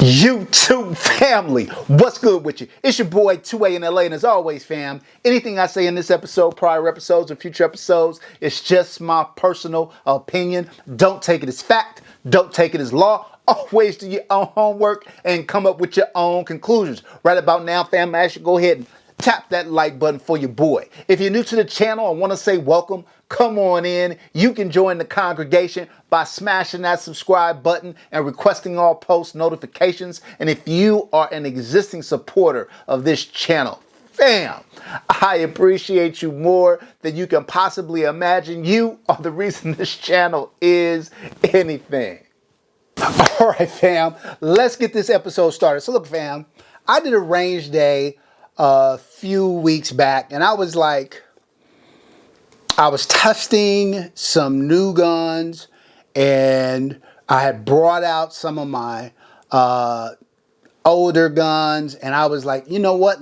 YouTube family, what's good with you? It's your boy 2A in LA, and as always, fam, anything I say in this episode, prior episodes, or future episodes, it's just my personal opinion. Don't take it as fact. Don't take it as law. Always do your own homework and come up with your own conclusions. Right about now, fam, I should go ahead and tap that like button for your boy. If you're new to the channel, I want to say welcome. Come on in. You can join the congregation by smashing that subscribe button and requesting all post notifications. And if you are an existing supporter of this channel, fam, I appreciate you more than you can possibly imagine. You are the reason this channel is anything. All right, fam, let's get this episode started. So look, fam, I did a range day a few weeks back, and I was testing some new guns, and I had brought out some of my older guns, and I was like, you know what,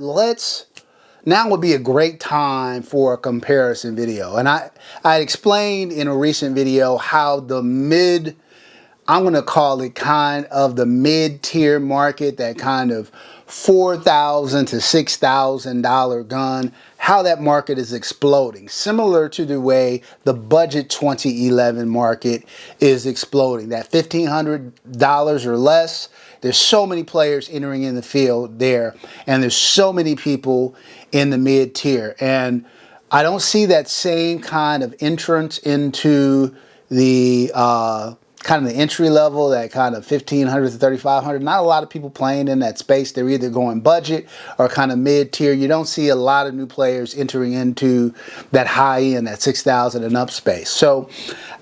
now would be a great time for a comparison video. And I explained in a recent video how I'm going to call it kind of the mid-tier market, that kind of $4,000 to $6,000 gun, how that market is exploding, similar to the way the budget 2011 market is exploding. That $1,500 or less, there's so many players entering in the field there, and there's so many people in the mid-tier. And I don't see that same kind of entrance into the kind of the entry level, that kind of $1,500 to $3,500. Not a lot of people playing in that space. They're either going budget or kind of mid-tier. You don't see a lot of new players entering into that high end, that $6,000 and up space. So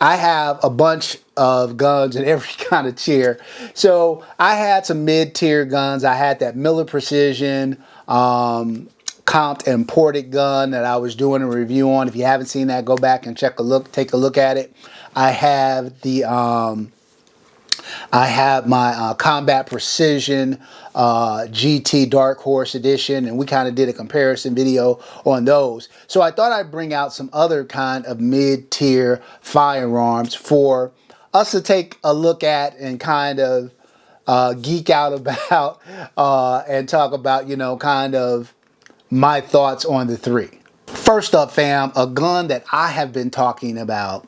I have a bunch of guns in every kind of tier. So I had some mid-tier guns. I had that Miller Precision comped imported gun that I was doing a review on. If you haven't seen that, go back and take a look at it. I have my Combat Precision GT Dark Horse Edition, and we kind of did a comparison video on those. So I thought I'd bring out some other kind of mid-tier firearms for us to take a look at and kind of geek out about and talk about, you know, kind of my thoughts on the three. First up, fam, a gun that I have been talking about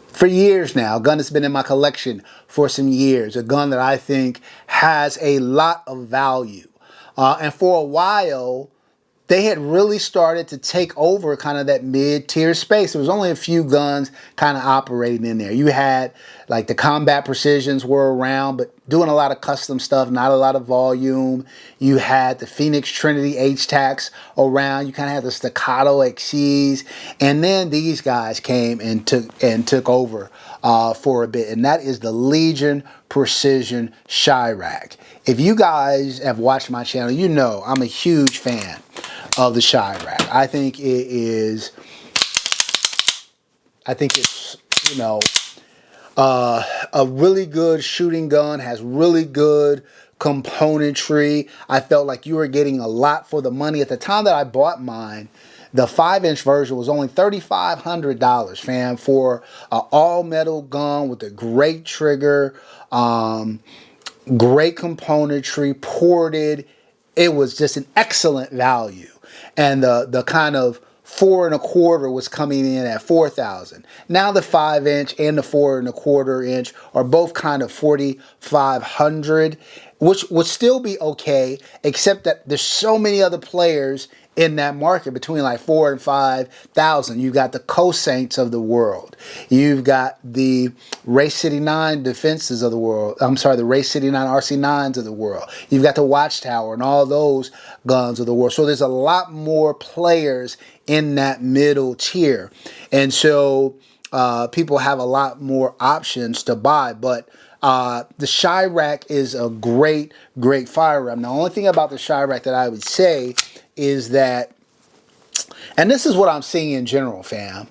for years now, a gun that's been in my collection for some years, a gun that I think has a lot of value. And for a while, they had really started to take over kind of that mid-tier space. There was only a few guns kind of operating in there. You had like the Combat Precisions were around, but doing a lot of custom stuff, not a lot of volume. You had the Phoenix Trinity H-Tacs around. You kind of had the Staccato XCs. And then these guys came and took over for a bit. And that is the Legion Precision Chiraq. If you guys have watched my channel, you know I'm a huge fan of the Chiraq. I think it's, you know, a really good shooting gun, has really good componentry. I felt like you were getting a lot for the money. At the time that I bought mine, the 5-inch version was only $3,500, fam, for an all-metal gun with a great trigger, great componentry, ported. It was just an excellent value. And the kind of 4 1/4 was coming in at $4,000. Now the 5-inch and the 4 1/4 inch are both kind of $4,500, which would still be okay, except that there's so many other players in that market between like $4,000 and $5,000. You've got the Cosaints of the world. You've got the Race City 9 defenses of the world. I'm sorry, the Race City 9 RC9s of the world. You've got the Watchtower and all those guns of the world. So there's a lot more players in that middle tier. And so people have a lot more options to buy. But the Chiraq is a great firearm. Now, the only thing about the Chiraq that I would say is that, and this is what I'm seeing in general, fam,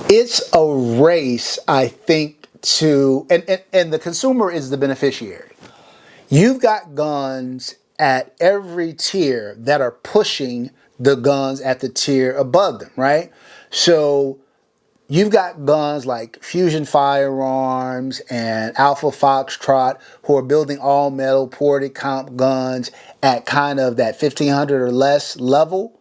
it's a race, I think, to, and the consumer is the beneficiary. You've got guns at every tier that are pushing the guns at the tier above them, right? So you've got guns like Fusion Firearms and Alpha Foxtrot who are building all metal ported comp guns at kind of that 1500 or less level,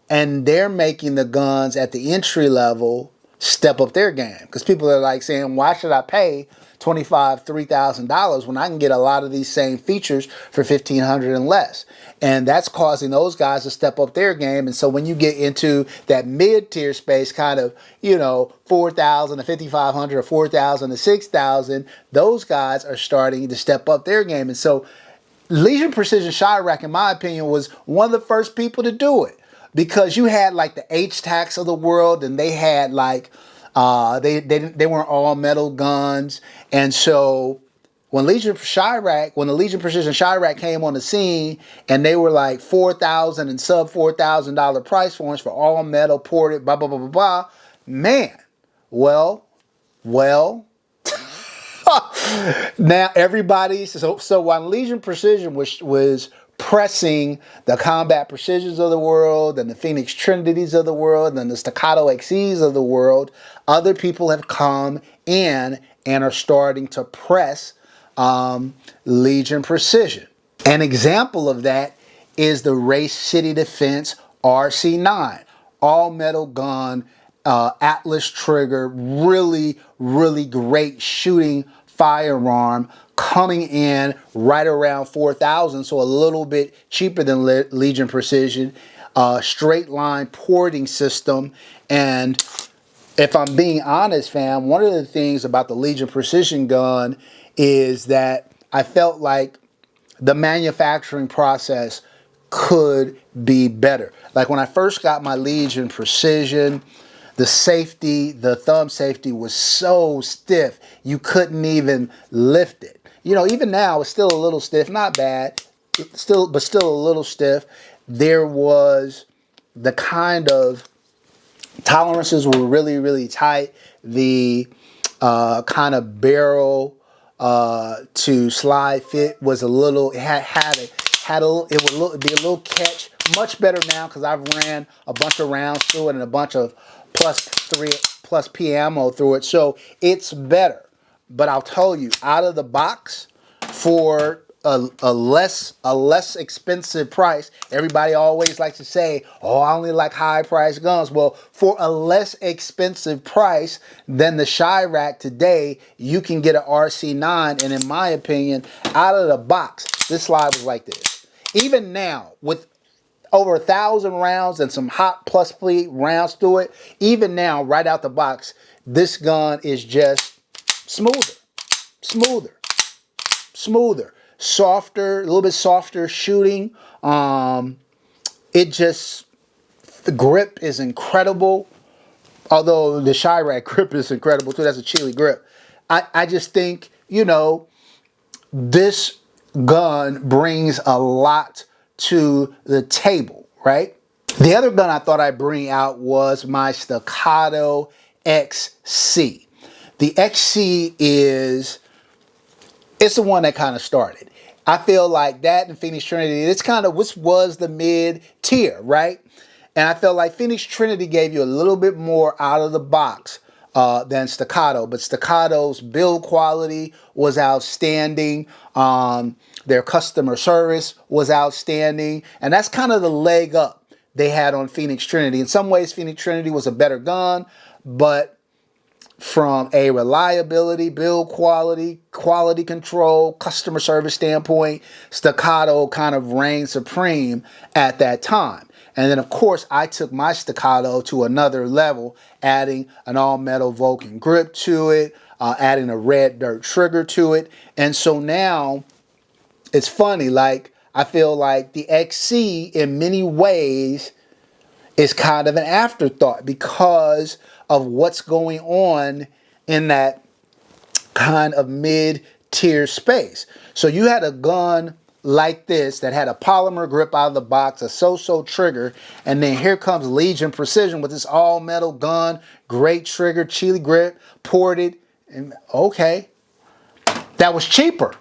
and they're making the guns at the entry level step up their game, because people are like saying, why should I pay $2,500–$3,000 when I can get a lot of these same features for $1,500 and less? And that's causing those guys to step up their game. And so when you get into that mid-tier space, kind of, you know, $4,000 to $5,500 or $4,000 to $6,000, those guys are starting to step up their game. And so Legion Precision Chiraq, in my opinion, was one of the first people to do it, because you had like the H-Tacs of the world, and they had like they weren't all metal guns. And so when the Legion Precision Chiraq came on the scene, and they were like $4,000 and sub $4,000 price points for all metal ported, blah blah blah blah blah, man, well. Now everybody, so while Legion Precision was pressing the Combat Precisions of the world and the Phoenix Trinities of the world and the Staccato XCs of the world, other people have come in and are starting to press Legion Precision. An example of that is the Race City Defense RC9, all metal gun, Atlas trigger, really great shooting firearm, coming in right around $4,000, so a little bit cheaper than Legion Precision. Straight line porting system. And if I'm being honest, fam, one of the things about the Legion Precision gun is that I felt like the manufacturing process could be better. Like when I first got my Legion Precision, the safety, the thumb safety was so stiff, you couldn't even lift it. You know, even now, it's still a little stiff, not bad, but still a little stiff. There was the kind of tolerances were really tight. The kind of barrel to slide fit was a little, it would be a little catch. Much better now, because I've ran a bunch of rounds through it and a bunch of plus P ammo through it, so it's better. But I'll tell you, out of the box, for a less expensive price, everybody always likes to say, oh, I only like high price guns. Well, for a less expensive price than the Chiraq today, you can get an RC9, and in my opinion, out of the box, this slide was like this. Even now, with over 1,000 rounds and some hot plus fleet rounds through it, even now, right out the box, this gun is just smoother, softer, a little bit softer shooting. It just, the grip is incredible. Although the Chiraq grip is incredible too. That's a chili grip. I just think, you know, this gun brings a lot to the table, right? The other gun I thought I'd bring out was my Staccato XC. The XC it's the one that kind of started. I feel like that and Phoenix Trinity, it's kind of, which was the mid tier, right? And I felt like Phoenix Trinity gave you a little bit more out of the box than Staccato, but Staccato's build quality was outstanding. Their customer service was outstanding, and that's kind of the leg up they had on Phoenix Trinity. In some ways, Phoenix Trinity was a better gun, but from a reliability, build quality, quality control, customer service standpoint, Staccato kind of reigned supreme at that time. And then, of course, I took my Staccato to another level, adding an all-metal Vulcan grip to it, adding a red dirt trigger to it. And so now, it's funny, like, I feel like the XC, in many ways, is kind of an afterthought because of what's going on in that kind of mid-tier space. So you had a gun like this that had a polymer grip out of the box, a so-so trigger, and then here comes Legion Precision with this all-metal gun, great trigger, chili grip, ported, and okay, that was cheaper.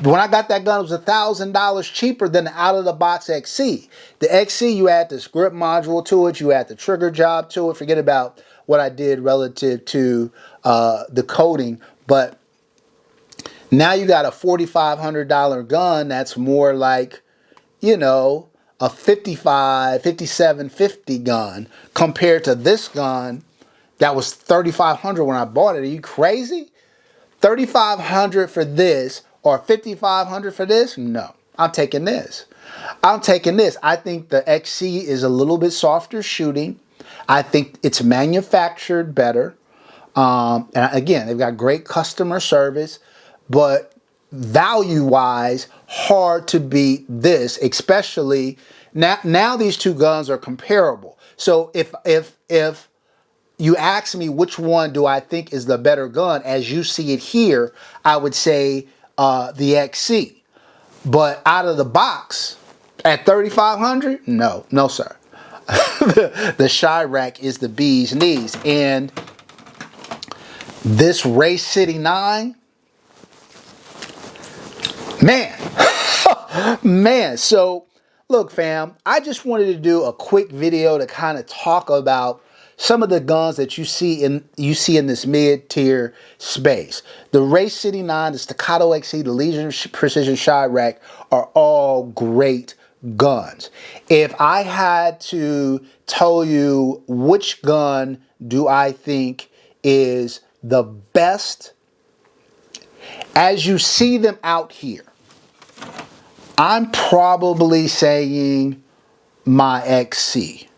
When I got that gun, it was $1,000 cheaper than the out-of-the-box XC. The XC, you add this grip module to it, you add the trigger job to it, forget about what I did relative to the coating. But now you got a $4,500 gun that's more like, you know, a $5750 gun compared to this gun that was $3,500 when I bought it. Are you crazy? $3,500 for this or $5,500 for this? No, I'm taking this. I'm taking this. I think the XC is a little bit softer shooting. I think it's manufactured better. And again, they've got great customer service, but value-wise, hard to beat this, especially now these two guns are comparable. So if you ask me which one do I think is the better gun, as you see it here, I would say the XC. But out of the box, at $3,500, no, sir. The Chiraq is the bee's knees. And this Race City 9, man, so look, fam, I just wanted to do a quick video to kind of talk about some of the guns that you see in this mid-tier space. The Race City 9, the Staccato XC, the Legion Precision Chiraq are all great guns. If I had to tell you which gun do I think is the best, as you see them out here, I'm probably saying my XC.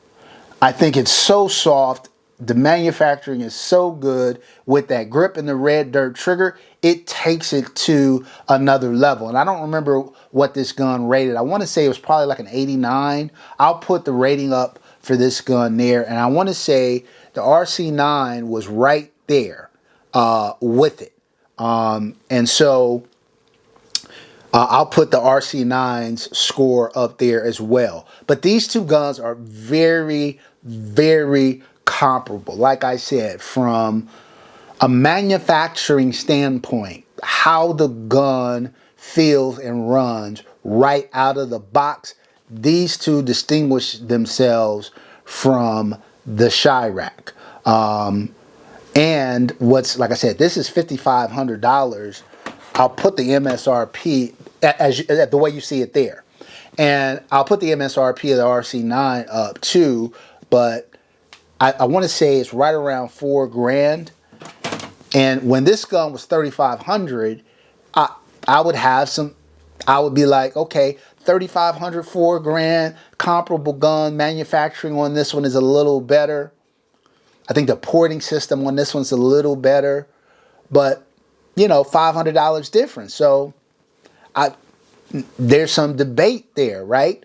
I think it's so soft. The manufacturing is so good with that grip and the red dirt trigger. It takes it to another level. And I don't remember what this gun rated. I want to say it was probably like an 89. I'll put the rating up for this gun there. And I want to say the RC9 was right there with it. And so I'll put the RC9's score up there as well. But these two guns are very, very comparable. Like I said, from a manufacturing standpoint, how the gun feels and runs right out of the box, these two distinguish themselves from the Chiraq. And what's, like I said, this is $5,500. I'll put the MSRP as the way you see it there. And I'll put the MSRP of the RC9 up too, but I want to say it's right around $4 grand. And when this gun was $3,500, I would have some, I would be like, okay, $3,500, $4 grand, comparable gun. Manufacturing on this one is a little better. I think the porting system on this one's a little better, but you know, $500 difference. So there's some debate there, right?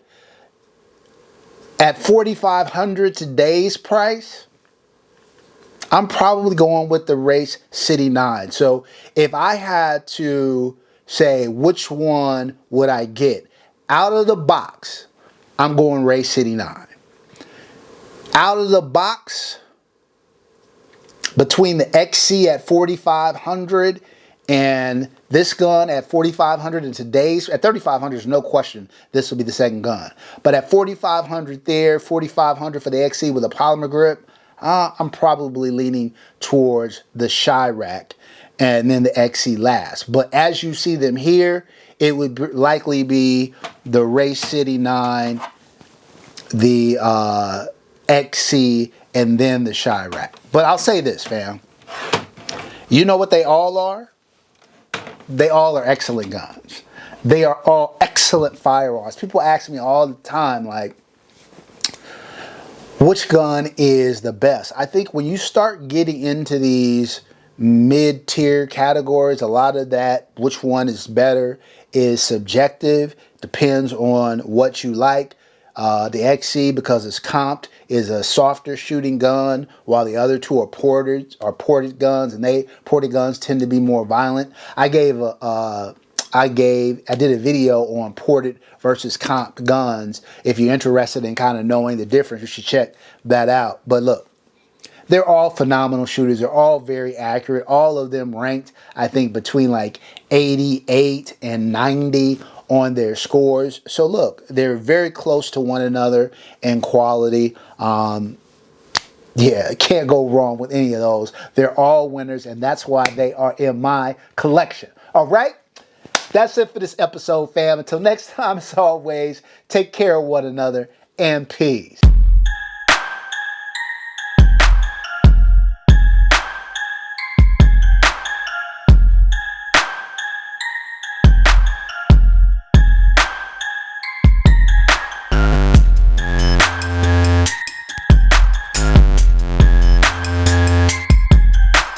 At $4,500 today's price, I'm probably going with the Race City 9. So if I had to say which one would I get out of the box, I'm going Race City 9. Out of the box, between the XC at $4,500 and this gun at $4,500 in today's, at $3,500, there's no question this will be the second gun. But at $4,500 there, $4,500 for the XC with a polymer grip, I'm probably leaning towards the Chiraq and then the XC last. But as you see them here, it would likely be the Race City 9, the XC, and then the Chiraq. But I'll say this, fam. You know what they all are? They all are excellent guns. They are all excellent firearms. People ask me all the time, like, which gun is the best? I think when you start getting into these mid-tier categories, a lot of that, which one is better, is subjective. Depends on what you like. The XC, because it's comped, is a softer shooting gun, while the other two are ported guns, and ported guns tend to be more violent. I did a video on ported versus comped guns. If you're interested in kind of knowing the difference, you should check that out. But look, they're all phenomenal shooters. They're all very accurate. All of them ranked, I think, between like 88 and 90 on their scores. So look, they're very close to one another in quality. Yeah, can't go wrong with any of those. They're all winners, and that's why they are in my collection. All right? That's it for this episode, fam. Until next time, as always, take care of one another, and peace.